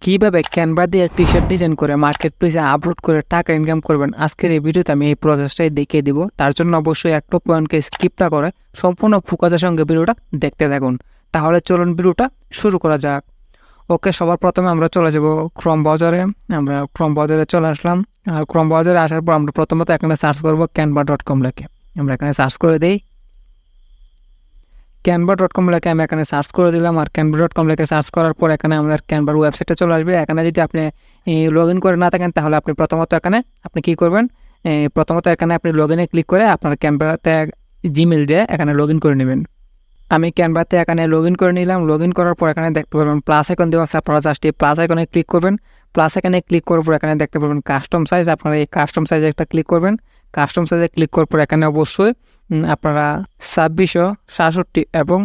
কিভাবে ক্যানভা দিয়ে T-shirt design করে মার্কেট প্লেসে আপলোড করে টাকা ইনকাম করবেন, আজকের এই ভিডিওতে আমি এই প্রসেসটাই দেখিয়ে দিব। তার জন্য অবশ্যই একটা পয়েন্টকে স্কিপ না করে সম্পূর্ণ ফোকাসের সঙ্গে ভিডিওটা দেখতে থাকুন। তাহলে চলুন ভিডিওটা শুরু করা যাক। ওকে, সবার প্রথমে আমরা চলে যাব ক্রোম ব্রাউজারে। আমরা ক্রোম ব্রাউজারে চলে আসলাম। আর ক্রোম ব্রাউজারে আসার পর আমরা প্রথমত এখানে সার্চ করব canva.com লিখে। আমরা এখানে সার্চ করে দিই। canva.com লিখে আমি এখানে সার্চ করে দিলাম। আর canva.com লিখে সার্চ করার পর এখানে আমাদের ক্যানভার ওয়েবসাইটে চলে আসবে। এখানে যদি আপনি লগ ইন করে না থাকেন তাহলে আপনি প্রথমত এখানে কী করবেন, প্রথমত এখানে আপনি লগ ইনে ক্লিক করে আপনার ক্যানভাতে জিমেল দিয়ে এখানে লগ ইন করে নেবেন। আমি ক্যানভাতে এখানে লগ ইন করে নিলাম। লগ ইন করার পর এখানে দেখতে পারবেন প্লাস আইকন দেওয়া আছে, আপনারা জাস্ট এই প্লাস আইকনে ক্লিক করবেন। প্লাস আইকনে ক্লিক করার পর এখানে দেখতে পারবেন কাস্টম সাইজ, আপনারা এই কাস্টম সাইজে একটা ক্লিক করবেন। কাস্টম সাইজে ক্লিক করার পর এখানে অবশ্যই আপনারা 2667 এবং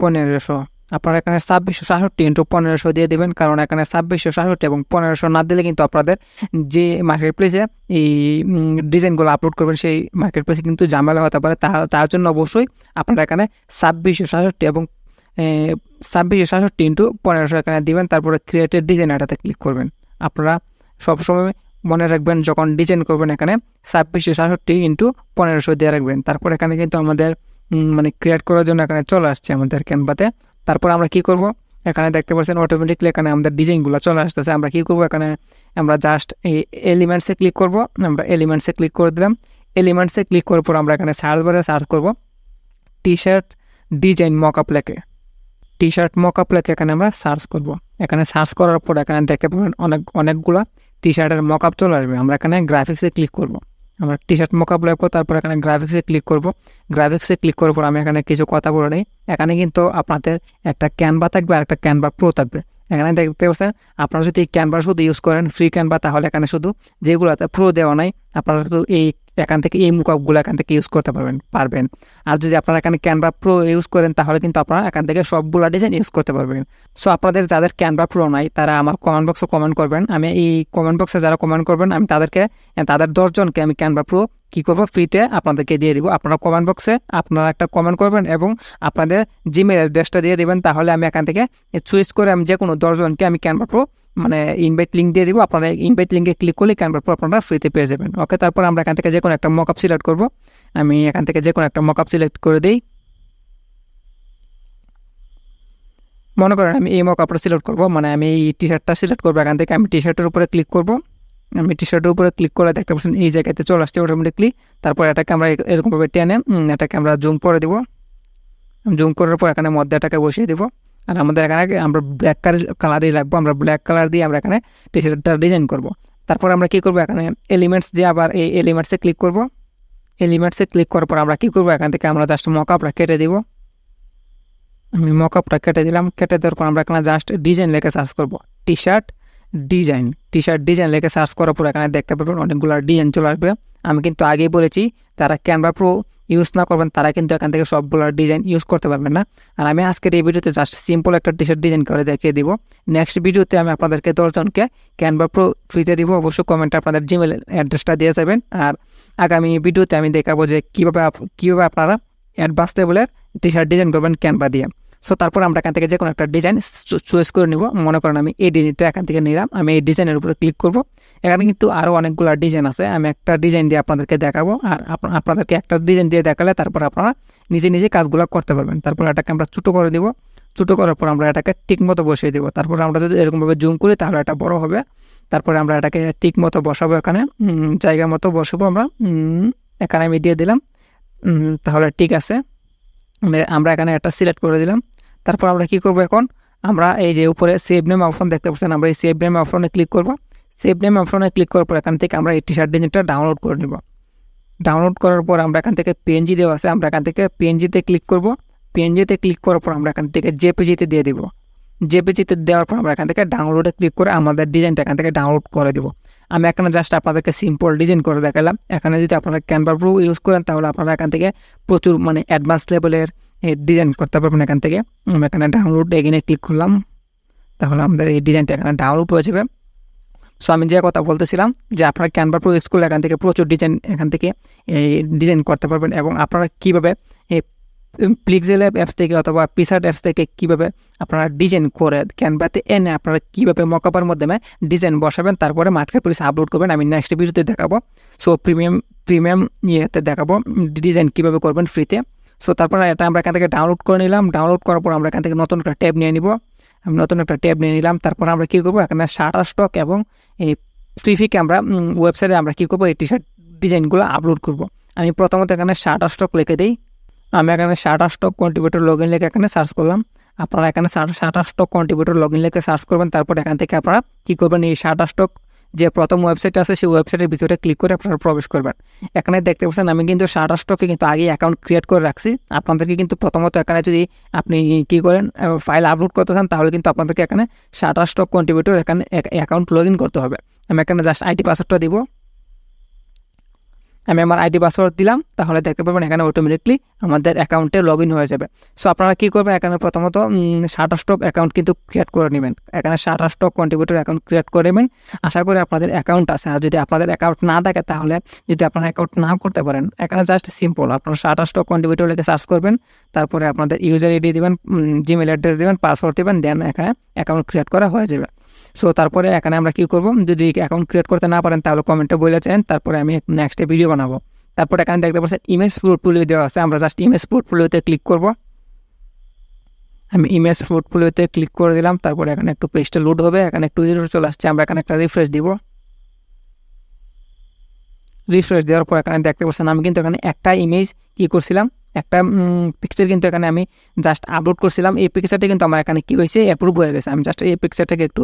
1500, আপনারা এখানে 2667 ইন্টু 1500 দিয়ে দেবেন, কারণ এখানে 2667 এবং 1500 না দিলে কিন্তু আপনাদের যে মার্কেট প্লেসে এই ডিজাইনগুলো আপলোড করবেন সেই মার্কেট প্লেসে কিন্তু ঝামেলা হতে পারে। তার জন্য অবশ্যই আপনারা এখানে 2667 এবং 2667 ইন্টু 1500 এখানে দিবেন। তারপরে ক্রিয়েটেড ডিজাইন এটাতে ক্লিক করবেন। আপনারা সবসময় মনে রাখবেন যখন ডিজাইন করবেন এখানে 2667 ইন্টু 1500 দিয়ে রাখবেন। তারপর এখানে কিন্তু আমাদের ক্রিয়েট করার জন্য এখানে চলে আসছে আমাদের ক্যানভাতে। তারপর আমরা কি করব, এখানে দেখতে পাচ্ছেন অটোমেটিকলি এখানে আমাদের ডিজাইনগুলো চলে আসতেছে। আমরা কি করব, এখানে আমরা জাস্ট এই এলিমেন্টসে ক্লিক করব। আমরা এলিমেন্টসে ক্লিক করে দিলাম। এলিমেন্টসে ক্লিক করার পর আমরা এখানে সার্চ বারে সার্চ করব টি-শার্ট ডিজাইন মকআপ লেখে। টি-শার্ট মকআপ লেখে এখানে আমরা সার্চ করব। এখানে সার্চ করার পর এখানে দেখতে পাবেন অনেকগুলো টি-শার্টের মকআপ চলে আসবে। আমরা এখানে গ্রাফিক্সে ক্লিক করব। আমরা টি-শার্ট মকআপ লিখব, তারপর এখানে গ্রাফিক্সে ক্লিক করব। গ্রাফিক্সে ক্লিক করার পর আমি এখানে কিছু কথা বলে নিই। এখানে কিন্তু আপনাদের একটা ক্যানভা থাকবে আর একটা ক্যানভা প্রো থাকবে। এখানে দেখতে পাচ্ছেন আপনারা যদি ক্যানভা শুধু ইউজ করেন ফ্রি ক্যানভা, তাহলে এখানে শুধু যেগুলোতে প্রো দেওয়া নাই আপনারা শুধু এখান থেকে এই মকআপগুলো এখান থেকে ইউজ করতে পারবেন। আর যদি আপনারা এখানে ক্যানভা প্রো ইউজ করেন তাহলে কিন্তু আপনারা এখান থেকে সবগুলো ডিজাইন ইউজ করতে পারবেন। সো আপনাদের যাদের ক্যানভা প্রো নাই তারা আমার কমেন্ট বক্সে কমেন্ট করবেন। আমি এই কমেন্ট বক্সে যারা কমেন্ট করবেন আমি তাদের 10 জনকে আমি ক্যানভা প্রো কী করবো, ফ্রিতে আপনাদেরকে দিয়ে দিব। আপনারা কমেন্ট বক্সে আপনারা একটা কমেন্ট করবেন এবং আপনাদের জিমেল অ্যাড্রেসটা দিয়ে দেবেন। তাহলে আমি এখান থেকে চুজ করে আমি যে কোনো 10 জনকে আমি ক্যানভা প্রো ইনভাইট লিঙ্ক দিয়ে দিব। আপনারা ইনভাইট লিঙ্কে ক্লিক করলে ক্যানভা প্রো আপনারা ফ্রিতে পেয়ে যাবেন। ওকে, তারপর আমরা এখান থেকে যে কোনো একটা মকআপ সিলেক্ট করব। আমি এখান থেকে যে কোনো একটা মকআপ সিলেক্ট করে দিই। মনে করেন আমি এই মকআপটা সিলেক্ট করব, আমি এই টি-শার্টটা সিলেক্ট করবো। এখান থেকে আমি টি-শার্টের উপরে ক্লিক করব। আমি টি-শার্টের উপরে ক্লিক করে দেখতে পাচ্ছেন এই জায়গাতে চলে আসছে অটোমেটিকলি। তারপর এটাকে আমরা এরকমভাবে টেনে এটাকে আমরা জুম করে দেবো। জুম করার পর এখানে মধ্যে এটাকে বসিয়ে দেবো। আর আমাদের এখানে আমরা ব্ল্যাক কালারই রাখবো। আমরা ব্ল্যাক কালার দিয়ে আমরা এখানে টি-শার্টটা ডিজাইন করব। তারপর আমরা কী করবো, এখানে এলিমেন্টস দিয়ে আবার এই এলিমেন্টসে ক্লিক করব। এলিমেন্টসে ক্লিক করার পর আমরা কী করবো, এখান থেকে আমরা জাস্ট মকআপটা কেটে দিব। আমি মকআপটা কেটে দিলাম। কেটে দেওয়ার পর আমরা এখানে জাস্ট ডিজাইন লিখে সার্চ করব। টি-শার্ট ডিজাইন লিখে সার্চ করার পর এখানে দেখতে পাবেন অনেকগুলো ডিজাইন চলে আসবে। আমি কিন্তু আগেই বলেছি যারা ক্যানভা প্রো ইউজ না করবেন তারা কিন্তু এখান থেকে সবগুলো ডিজাইন ইউজ করতে পারবেন না। আর আমি আজকের এই ভিডিওতে জাস্ট সিম্পল একটা টি-শার্ট ডিজাইন করে দেখিয়ে দিব। নেক্সট ভিডিওতে আমি আপনাদেরকে 10 জনকে ক্যানভা প্রো ফ্রিতে দিব। অবশ্যই কমেন্টে আপনাদের জিমেল অ্যাড্রেসটা দিয়ে যাবেন। আর আগামী ভিডিওতে আমি দেখাবো যে কীভাবে আপনারা অ্যাডভান্স লেভেলের টি-শার্ট ডিজাইন করবেন ক্যানভা দিয়ে। সো তারপর আমরা এখান থেকে যে কোনো একটা ডিজাইন চয়েস করে নিব। মনে করেন আমি এই ডিজাইনটা এখান থেকে নিলাম। আমি এই ডিজাইনের উপরে ক্লিক করব। এখানে কিন্তু আরও অনেকগুলো ডিজাইন আছে। আমি একটা ডিজাইন দিয়ে আপনাদেরকে দেখাবো। আর আপনাদেরকে একটা ডিজাইন দিয়ে দেখালে তারপর আপনারা নিজে কাজগুলো করতে পারবেন। তারপর এটাকে আমরা ছোটো করে দেবো। ছোটো করার পর আমরা এটাকে ঠিক মতো বসিয়ে দেবো। তারপর আমরা যদি এরকমভাবে জুম করি তাহলে এটা বড় হবে। তারপরে আমরা এটাকে ঠিক মতো বসাবো। এখানে জায়গা মতো বসাবো আমরা। এখানে আমি দিয়ে দিলাম। তাহলে ঠিক আছে, আমরা এখানে একটা সিলেক্ট করে দিলাম। তারপর আমরা কি করব, এখন আমরা এই যে উপরে সেভ নেম অপশন দেখতে পাচ্ছেন, আমরা এই সেভ নেম অপশনে ক্লিক করব। সেভ নেম অপশনে ক্লিক করার পর এখান থেকে আমরা এই টি-শার্ট ডিজাইনটা ডাউনলোড করে নেব। ডাউনলোড করার পর আমরা এখান থেকে পিএনজি দেওয়া আছে, আমরা এখান থেকে পিএনজিতে ক্লিক করব। পিএনজিতে ক্লিক করার পর আমরা এখান থেকে জেপিজিতে দিয়ে দিব। জেপিজিতে দেওয়ার পর আমরা এখান থেকে ডাউনলোডে ক্লিক করে আমাদের ডিজাইনটা এখান থেকে ডাউনলোড করে দেব। আমি এখানে জাস্ট আপনাদেরকে সিম্পল ডিজাইন করে দেখালাম। এখানে যদি আপনারা ক্যানভা প্রো ইউজ করেন তাহলে আপনারা এখান থেকে প্রচুর অ্যাডভান্স লেভেলের ডিজাইন করতে পারবেন। এখান থেকে আমি এখানে ডাউনলোড এগিনে ক্লিক করলাম, তাহলে আমাদের এই ডিজাইনটা এখানে ডাউনলোড হয়ে যাবে। সো আমি যে কথা বলতেছিলাম যে আপনারা ক্যানভা প্রো ইউজ করলে এখান থেকে প্রচুর ডিজাইন এখান থেকে ডিজাইন করতে পারবেন। এবং আপনারা কীভাবে পিক্সেল অ্যাপস থেকে অথবা পিকসার্ট অ্যাপস থেকে কীভাবে আপনারা ডিজাইন করে ক্যানভাতে এনে আপনারা কীভাবে মকআপের মাধ্যমে ডিজাইন বসাবেন, তারপরে মার্কেট প্লেসে আপলোড করবেন, আমি নেক্সট ভিডিওতে দেখাবো। সো প্রিমিয়াম ইয়েতে দেখাবো ডিজাইন কীভাবে করবেন ফ্রিতে। সো তারপরে এটা আমরা এখান থেকে ডাউনলোড করে নিলাম। ডাউনলোড করার পর আমরা এখান থেকে নতুন একটা ট্যাব নিয়ে নিব। আমি নতুন একটা ট্যাব নিয়ে নিলাম। তারপর আমরা কী করবো, এখানে শাটার স্টক এবং এই ফ্রিফিকে আমরা ওয়েবসাইটে আমরা কী করবো, এই টি শার্ট ডিজাইনগুলো আপলোড করব। আমি প্রথমত এখানে শাটার স্টক লিখে দিই। আমি এখানে shutter stock contributor log in লিখে এখানে সার্চ করলাম। আপনারা এখানে shutter stock contributor log in লিখে সার্চ করবেন। তারপর এখান থেকে আপনারা কী করবেন, এই শাটার স্টক যে প্রথম ওয়েবসাইট আছে সেই ওয়েবসাইটের ভিতরে ক্লিক করে আপনারা প্রবেশ করবেন। এখানে দেখতে পাচ্ছেন আমি কিন্তু শাটার স্টকে কিন্তু আগে অ্যাকাউন্ট ক্রিয়েট করে রাখছি। আপনাদেরকে কিন্তু প্রথমত এখানে যদি আপনি কী করেন ফাইল আপলোড করতে চান তাহলে কিন্তু আপনাদেরকে এখানে শাটার স্টক কন্ট্রিবিউটর এখানে অ্যাকাউন্ট লগ ইন করতে হবে। আমি এখানে জাস্ট আইডি পাসওয়ার্ডটা দিব। আমি আমার আইডি পাসওয়ার্ড দিলাম, তাহলে দেখতে পাবেন এখানে অটোমেটিকলি আমাদের অ্যাকাউন্টে লগ ইন হয়ে যাবে। সো আপনারা কী করবেন, এখানে প্রথমত শাটার স্টক অ্যাকাউন্ট কিন্তু ক্রিয়েট করে নেবেন। এখানে shutter stock contributor account create করে নেবেন। আশা করি আপনাদের অ্যাকাউন্ট আছে। আর যদি আপনাদের অ্যাকাউন্ট না থাকে, তাহলে যদি আপনারা অ্যাকাউন্ট না করতে পারেন, এখানে জাস্ট সিম্পল আপনারা শাটার স্টক কন্ট্রিবিউটর লিখে সার্চ করবেন। তারপরে আপনাদের ইউজার আইডি দেবেন, জিমেল অ্যাড্রেস দেবেন, পাসওয়ার্ড দেবেন, দেন এখানে অ্যাকাউন্ট ক্রিয়েট করা হয়ে যাবে। সো তারপরে এখানে আমরা কী করব, যদি অ্যাকাউন্ট ক্রিয়েট করতে না পারেন তাহলে কমেন্টে বলেছেন, তারপরে আমি নেক্সটে ভিডিও বানাবো। তারপর এখানে দেখতে পাচ্ছেন ইমেজ পোর্টফোলিও দেওয়া আছে। আমরা জাস্ট ইমেজ পোর্টফোলিওতে ক্লিক করব। আমি ইমেজ পোর্টফোলিওতে ক্লিক করে দিলাম। তারপরে এখানে একটু পেজটা লোড হবে, এখানে একটু এরর চলে আসছে। আমরা এখানে একটা রিফ্রেশ দিব। রিফ্রেশ দেওয়ার পর এখানে দেখতে পাচ্ছেন আমি কিন্তু এখানে একটা ইমেজ কী করছিলাম, একটা পিকচার কিন্তু এখানে আমি জাস্ট আপলোড করছিলাম। এই পিকচারটা কিন্তু আমার এখানে কী হয়েছে, অ্যাপ্রুভ হয়ে গেছে। আমি জাস্ট এই পিকচারটাকে একটু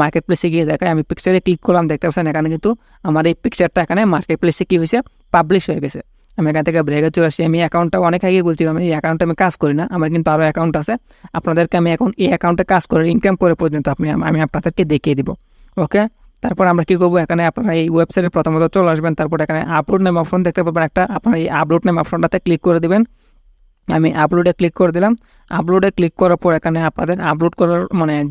মার্কেট প্লেসে গিয়ে দেখাই। আমি পিকচারে ক্লিক করলাম, দেখতে পাচ্ছেন এখানে কিন্তু আমার এই পিকচারটা এখানে মার্কেট প্লেসে কী হয়েছে, পাবলিশ হয়ে গেছে। আমি এখান থেকে ব্রেকে চলে আসছি। আমি অ্যাকাউন্টটা অনেক আগে বলছিলাম, এই অ্যাকাউন্টে আমি কাজ করি না, আমার কিন্তু আরও অ্যাকাউন্ট আছে। আপনাদেরকে আমি এখন এই অ্যাকাউন্টে কাজ করে ইনকাম করে পর্যন্ত আমি আপনাদেরকে দেখিয়ে দিব। ওকে, তারপর আমরা কী করবো, এখানে আপনারা এই ওয়েবসাইটে প্রথমত চলে আসবেন। তারপর এখানে আপলোড নেম অপশন দেখতে পাবেন একটা, আপনারা এই আপলোড নেম অপশনটাতে ক্লিক করে দেবেন। আমি আপলোডে ক্লিক করে দিলাম। আপলোডে ক্লিক করার পর এখানে আপনাদের আপলোড করার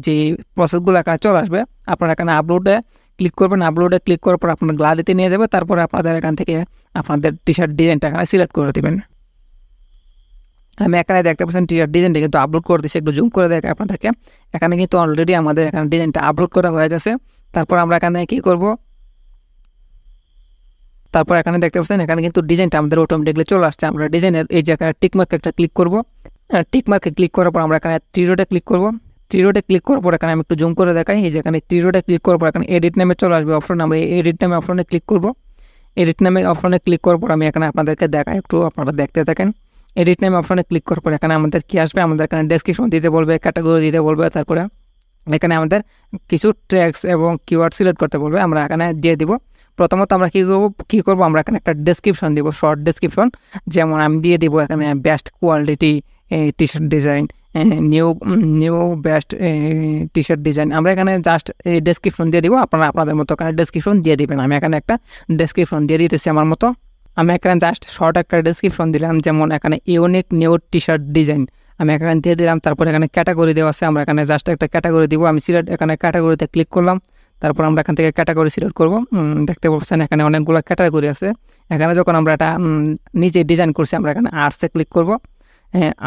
যে প্রসেসগুলো এখানে চলে আসবে। আপনারা এখানে আপলোডে ক্লিক করবেন। আপলোডে ক্লিক করার পর আপনার গ্যালারিতে নিয়ে যাবে। তারপরে আপনাদের এখান থেকে আপনাদের টি শার্ট ডিজাইনটা এখানে সিলেক্ট করে দেবেন। আমি এখানে দেখতে পাচ্ছেন টি শার্ট ডিজাইনটা কিন্তু আপলোড করে দিচ্ছি। একটু জুম করে দেখে আপনাদেরকে, এখানে কিন্তু অলরেডি আমাদের এখানে ডিজাইনটা আপলোড করা হয়ে গেছে। তারপর আমরা এখানে কী করব, তারপর এখানে দেখতে পাচ্ছেন এখানে কিন্তু ডিজাইনটা আমাদের অটোমেটিকলি চলে আসছে। আমরা ডিজাইনের এই যে এখানে টিকমার্ক একটা ক্লিক করব। টিকমার্কে ক্লিক করার পর আমরা এখানে থ্রি ডটে ক্লিক করব। থ্রি ডটে ক্লিক করার পর এখানে আমি একটু জুম করে দেখাই। এই যে এখানে থ্রি ডটে ক্লিক করার পর এখানে এডিট নামে চলে আসবে অপশন। আমরা এই এডিট নামে অপশনে ক্লিক করব। এডিট নামে অপশনে ক্লিক করার পর আমি এখানে আপনাদেরকে দেখাই, একটু আপনারা দেখতে থাকেন। এডিট নামে অপশনে ক্লিক করার পর এখানে আমাদের কী আসবে, আমাদের এখানে ডেসক্রিপশন দিতে বলবে, ক্যাটাগরি দিতে বলবে। তারপরে এখানে আমাদের কিছু ট্যাগস এবং কিওয়ার্ড সিলেক্ট করতে বলবে, আমরা এখানে দিয়ে দিব। প্রথমত আমরা কী করব, আমরা এখানে একটা ডেসক্রিপশন দিব, শর্ট ডেসক্রিপশন। যেমন আমি দিয়ে দিব এখানে best quality T shirt design, new best T shirt design. আমরা এখানে জাস্ট এই ডেসক্রিপশন দিয়ে দিব। আপনারা আপনাদের মতো এখানে ডেসক্রিপশন দিয়ে দিবেন। আমি এখানে একটা ডেসক্রিপশন দিয়ে দিতেছি আমার মতো। আমি এখানে জাস্ট শর্ট একটা ডেসক্রিপশন দিলাম, যেমন এখানে unique new T shirt design আমি এখানে দিয়ে দিলাম। তারপর এখানে ক্যাটাগরি দেওয়া আছে, আমরা এখানে জাস্ট একটা ক্যাটাগরি দিব। আমি সিলেক্ট এখানে ক্যাটাগরিতে ক্লিক করলাম। তারপর আমরা এখান থেকে ক্যাটাগরি সিলেক্ট করব। দেখতে পাচ্ছেন এখানে অনেকগুলো ক্যাটাগরি আছে। এখানে যখন আমরা এটা নিজে ডিজাইন করছি, আমরা এখানে আর্টসে ক্লিক করব।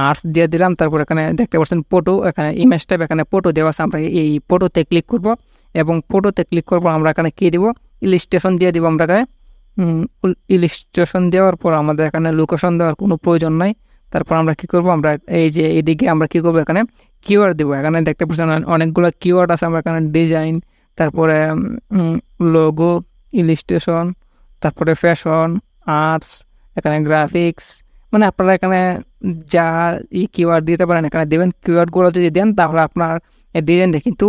আর্টস দিয়ে দিলাম। তারপর এখানে দেখতে পাচ্ছেন ফটো, এখানে ইমেজ টাইপ এখানে ফটো দেওয়া আছে। আমরা এই ফটোতে ক্লিক করব এবং ফটোতে ক্লিক করব আমরা এখানে কী দিব, ইলিস্ট্রেশন দিয়ে দিব। আমরা এখানে ইলিস্ট্রেশন দেওয়ার পর আমাদের এখানে লোকেশন দেওয়ার কোনো প্রয়োজন নাই। তারপর আমরা কী করব, আমরা এই যে এদিকে আমরা কী করবো, এখানে কিওয়ার্ড দেবো। এখানে দেখতে পাচ্ছেন অনেকগুলো কিওয়ার্ড আছে। আমরা এখানে ডিজাইন, তারপরে লোগো, ইলিস্ট্রেশন, তারপরে ফ্যাশন, আর্টস, এখানে গ্রাফিক্স, আপনারা এখানে যা কিওয়ার্ড দিতে পারেন এখানে দেবেন। কিওয়ার্ডগুলো যদি দেন তাহলে আপনার ডিজাইনটা কিন্তু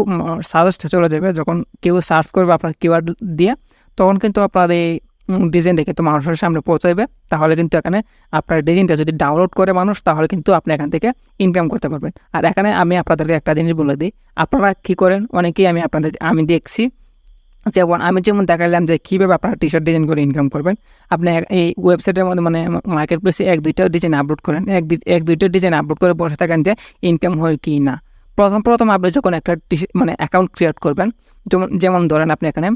সাজেস্টে চলে যাবে। যখন কেউ সার্চ করবে আপনার কিওয়ার্ড দিয়ে, তখন কিন্তু আপনার এই ডিজাইনটা কিন্তু মানুষের সামনে পৌঁছাবে। তাহলে কিন্তু এখানে আপনার ডিজাইনটা যদি ডাউনলোড করে মানুষ, তাহলে কিন্তু আপনি এখান থেকে ইনকাম করতে পারবেন। আর এখানে আমি আপনাদেরকে একটা জিনিস বলে দিই, আপনারা কী করেন, অনেকেই আমি দেখছি, যেমন দেখালাম যে কীভাবে আপনারা টি শার্ট ডিজাইন করে ইনকাম করবেন। আপনি এই ওয়েবসাইটের মধ্যে মার্কেট প্লেসে এক দুইটা ডিজাইন আপলোড করেন, এক দুইটা ডিজাইন আপলোড করে বসে থাকেন যে ইনকাম হয় কি না। প্রথম আপনি যখন একটা অ্যাকাউন্ট ক্রিয়েট করবেন, যেমন ধরেন আপনি এখানে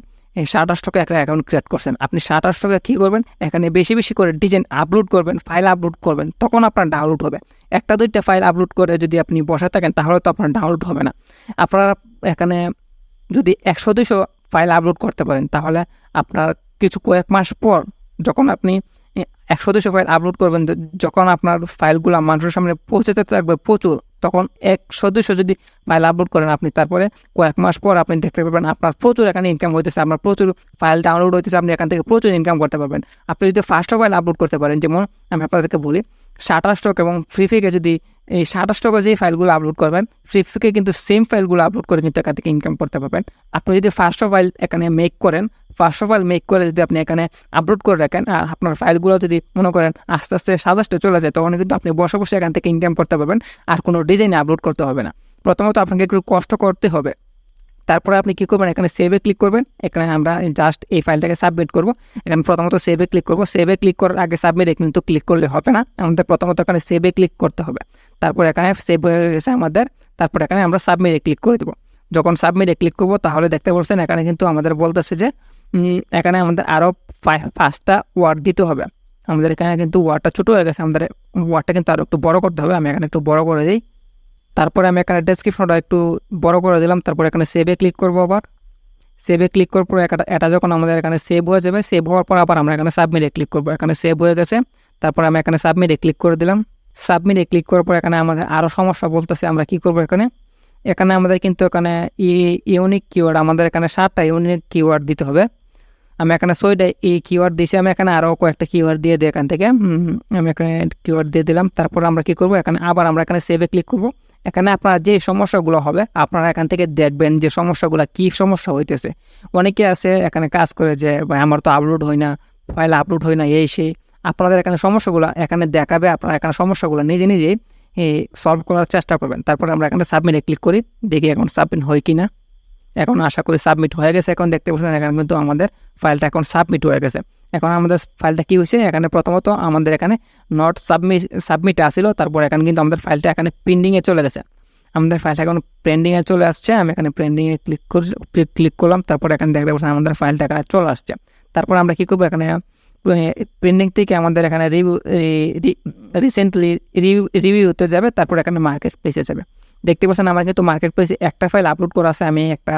শাটারস্টকে একটা অ্যাকাউন্ট ক্রিয়েট করছেন, আপনি শাটারস্টকে কী করবেন, এখানে বেশি বেশি করে ডিজাইন আপলোড করবেন, ফাইল আপলোড করবেন, তখন আপনার ডাউনলোড হবে। একটা দুইটা ফাইল আপলোড করে যদি আপনি বসে থাকেন তাহলে তো আপনার ডাউনলোড হবে না। আপনারা এখানে যদি 100-200 ফাইল আপলোড করতে পারেন তাহলে আপনার কয়েক মাস পর যখন আপনি 100-200 ফাইল আপলোড করবেন, যখন আপনার ফাইলগুলো মানুষের সামনে পৌঁছাতে থাকবে প্রচুর, তখন 100-200 যদি ফাইল আপলোড করেন আপনি, তারপরে কয়েক মাস পর আপনি দেখতে পাবেন আপনার প্রচুর এখানে ইনকাম হইতেছে, আপনার প্রচুর ফাইল ডাউনলোড হইতেছে, আপনি এখান থেকে প্রচুর ইনকাম করতে পারবেন। আপনি যদি ফার্স্ট ফাইল আপলোড করতে পারেন, যেমন আমি আপনাদেরকে বলি শাটারস্টক এবং ফ্রিফিকে, যদি এই শাটারস্টকে যেই ফাইলগুলো আপলোড করবেন, ফ্রিফিকে কিন্তু সেম ফাইলগুলো আপলোড করে কিন্তু এখান থেকে ইনকাম করতে পারবেন। আপনি যদি ফার্স্ট ফাইল এখানে মেক করেন, ফার্স্ট ফাইল মেক করে যদি আপনি এখানে আপলোড করে রাখেন, আর আপনার ফাইলগুলো যদি মনে করেন আস্তে আস্তে সাজাস্টে চলে যায়, তখন কিন্তু আপনি বসে বসে এখান থেকে ইনকাম করতে পারবেন, আর কোনো ডিজাইনে আপলোড করতে হবে না। প্রথমত আপনাকে একটু কষ্ট করতে হবে, তারপরে আপনি কী করবেন, এখানে সেভে ক্লিক করবেন। এখানে আমরা জাস্ট এই ফাইলটাকে সাবমিট করব। এখানে প্রথমত সেভে ক্লিক করব। সেভে ক্লিক করার আগে সাবমিট কিন্তু ক্লিক করলে হবে না, আমাদের প্রথমত এখানে সেভে ক্লিক করতে হবে। তারপর এখানে সেভ হয়ে গেছে আমাদের, তারপর এখানে আমরা সাবমিটে ক্লিক করে দেবো। যখন সাবমিটে ক্লিক করব তাহলে দেখতে পাচ্ছেন এখানে কিন্তু আমাদের বলতেছে যে এখানে আমাদের আরও 5টা ওয়ার্ড দিতে হবে। আমাদের এখানে কিন্তু ওয়ার্ডটা ছোটো হয়ে গেছে, আমাদের ওয়ার্ডটা কিন্তু আরও একটু বড় করতে হবে। আমি এখানে একটু বড় করে দিই, তারপরে আমি এখানে ডেসক্রিপশনটা একটু বড় করে দিলাম। তারপর এখানে সেভে ক্লিক করবো। আবার সেভে ক্লিক করার পর এটা যখন আমাদের এখানে সেভ হয়ে যাবে, সেভ হওয়ার পর আবার আমরা এখানে সাবমিটে ক্লিক করবো। এখানে সেভ হয়ে গেছে, তারপর আমি এখানে সাবমিটে ক্লিক করে দিলাম। সাবমিটে ক্লিক করার পর এখানে আমাদের আরও সমস্যা বলতেছে, আমরা কি করবো, এখানে আমাদের কিন্তু এখানে ইউনিক কিওয়ার্ড, আমাদের এখানে 7টা ইউনিক কিওয়ার্ড দিতে হবে। আমি এখানে 6টা এই কিওয়ার্ড দিয়েছি, আমি এখানে আরও কয়েকটা কিওয়ার্ড দিয়ে দিই এখান থেকে। আমি এখানে কিওয়ার্ড দিয়ে দিলাম। তারপর আমরা কি করব, আমরা এখানে সেভে ক্লিক করব। এখানে আপনার যে সমস্যাগুলো হবে আপনারা এখান থেকে দেখবেন যে সমস্যাগুলো কী সমস্যা হইতেছে। অনেকে আছে এখানে কাজ করে যে ভাই আমার তো আপলোড হয় না, ফাইল আপলোড হয় না, এই সেই। আপনাদের এখানে সমস্যাগুলো এখানে দেখাবে, আপনারা এখানে সমস্যাগুলো নিজে নিজেই সলভ করার চেষ্টা করবেন। তারপরে আমরা এখানে সাবমিটে ক্লিক করি, দেখি এখন সাবমিট হয় কি না। এখন আশা করি সাবমিট হয়ে গেছে। এখন দেখতে পাচ্ছেন এখানে কিন্তু আমাদের ফাইলটা এখন সাবমিট হয়ে গেছে। এখন আমাদের ফাইলটা কী হয়েছে, এখানে প্রথমত আমাদের এখানে নট সাবমিট আসিল, তারপর এখানে কিন্তু আমাদের ফাইলটা এখানে পেন্ডিংয়ে চলে গেছে। আমাদের ফাইলটা এখন পেন্ডিংয়ে চলে আসছে। আমি এখানে পেন্ডিংয়ে ক্লিক করলাম, তারপর এখানে দেখতে পাচ্ছেন আমাদের ফাইলটা এখানে চলে আসছে। তারপর আমরা কী করবো, এখানে পেন্ডিং থেকে আমাদের এখানে রিসেন্টলি রিভিউতে যাবে, তারপর এখানে মার্কেট প্লেসে যাবে। দেখতে পাচ্ছেন আমার কিন্তু মার্কেট প্লেসে একটা ফাইল আপলোড করা আছে। আমি একটা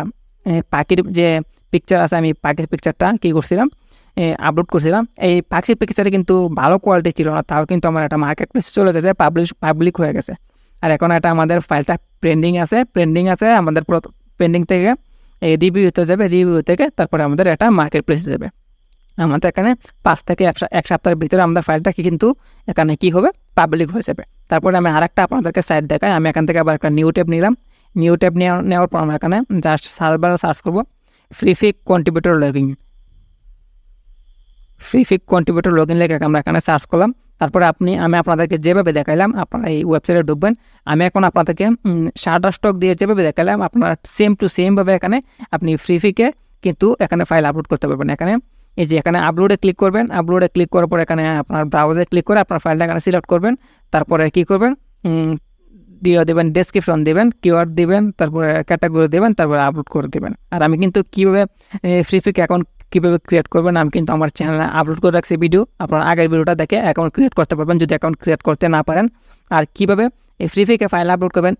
পাখির যে পিকচার আছে, আমি পাখির পিকচারটা কী করছিলাম, আপলোড করছিলাম। এই পাখির পিকচারে কিন্তু ভালো কোয়ালিটি ছিল না, তাও কিন্তু আমার একটা মার্কেট প্লেসে চলে গেছে, পাবলিক হয়ে গেছে। আর এখন এটা আমাদের ফাইলটা পেন্ডিং আছে আমাদের পেন্ডিং থেকে রিভিউতে যাবে, রিভিউ থেকে তারপরে আমাদের এটা মার্কেট প্লেসে যাবে। আমাদের এখানে 5 থেকে 1 সপ্তাহের ভিতরে আমাদের ফাইলটা কিন্তু এখানে কি হবে, পাবলিক হয়ে যাবে। তারপরে আমি আরেকটা আপনাদেরকে সাইট দেখাই। আমি এখান থেকে আবার একটা নিউ ট্যাব নিলাম। নিউ ট্যাব নেওয়ার পর আমরা এখানে জাস্ট সার্চ করবো ফ্রিফিক কন্ট্রিবিউটর লগইন। ফ্রিফিক কন্ট্রিবিউটর লগইন লেখে আমরা এখানে সার্চ করলাম। তারপরে আমি আপনাদেরকে যেভাবে দেখাইলাম আপনারা এই ওয়েবসাইটে ঢুকবেন। আমি এখন আপনাদেরকে শাটারস্টক দিয়ে যেভাবে দেখাইলাম আপনারা সেম টু সেমভাবে এখানে আপনি ফ্রিফিকে কিন্তু এখানে ফাইল আপলোড করতে পারবেন। এখানে এই যে এখানে আপলোডে ক্লিক করবেন, আপলোডে ক্লিক করার পর এখানে আপনার ব্রাউজারে ক্লিক করে আপনার ফাইলটা এখানে সিলেক্ট করবেন। তারপরে কী করবেন, দেবেন, ডেসক্রিপশন দেবেন, কিওয়ার্ড দেবেন, তারপরে ক্যাটাগরি দেবেন, তারপরে আপলোড করে দেবেন। আর আমি কিন্তু কীভাবে ফ্রিফিক অ্যাকাউন্ট কীভাবে ক্রিয়েট করবেন আমি কিন্তু আমার চ্যানেলে আপলোড করে রাখছি ভিডিও। আপনার আগের ভিডিওটা দেখে অ্যাকাউন্ট ক্রিয়েট করতে পারবেন যদি অ্যাকাউন্ট ক্রিয়েট করতে না পারেন। আর কীভাবে এই ফ্রিফিকে ফাইল আপলোড করবেন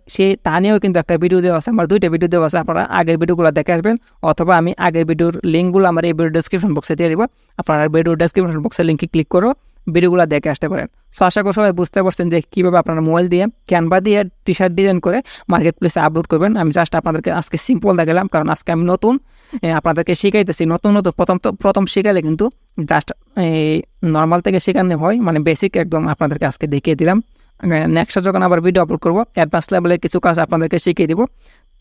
তা নিয়েও কিন্তু একটা ভিডিও দেওয়া আছে, আমার 2টা ভিডিও দেওয়া আছে। আপনারা আগের ভিডিওগুলো দেখে আসবেন, অথবা আমি আগের ভিডিওর লিঙ্কগুলো আমার এই ভিডিও ডেসক্রিপশন বক্সে দিয়ে দেবো। আপনারা ভিডিও ডেসক্রিপশন বক্সের লিঙ্কে ক্লিক করো, ভিডিওগুলো দেখে আসতে পারেন। সো আশা করি সবাই বুঝতে পারছেন যে কীভাবে আপনারা মোবাইল দিয়ে ক্যানভা দিয়ে টি-শার্ট ডিজাইন করে মার্কেট প্লেসে আপলোড করবেন। আমি জাস্ট আপনাদেরকে আজকে সিম্পল দেখালাম, কারণ আজকে আমি নতুন আপনাদেরকে শিখাইতেছি। নতুন প্রথম শেখালে কিন্তু জাস্ট নর্মাল থেকে শেখানো হয়, মানে বেসিক একদম আপনাদেরকে আজকে দেখিয়ে দিলাম। নেক্সট যখন আবার ভিডিও আপলোড করবো অ্যাডভান্স লেভেলের কিছু কাজ আপনাদেরকে শিখিয়ে দিব,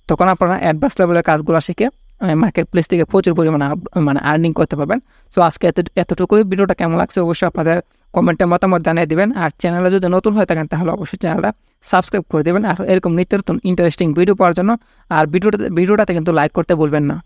তখন আপনারা অ্যাডভান্স লেভেলের কাজগুলো শিখে মার্কেট প্লেস থেকে প্রচুর পরিমাণে মানে আর্নিং করতে পারবেন। সো আজকে এতটুকুই। ভিডিওটা কেমন লাগছে অবশ্যই আপনাদের কমেন্টে মতামত জানিয়ে দেবেন। আর চ্যানেলে যদি নতুন হয়ে থাকেন তাহলে অবশ্যই চ্যানেলটা সাবস্ক্রাইব করে দেবেন, আর এরকম নিত্য নতুন ইন্টারেস্টিং ভিডিও পাওয়ার জন্য। আর ভিডিওটাতে কিন্তু লাইক করতে ভুলবেন না।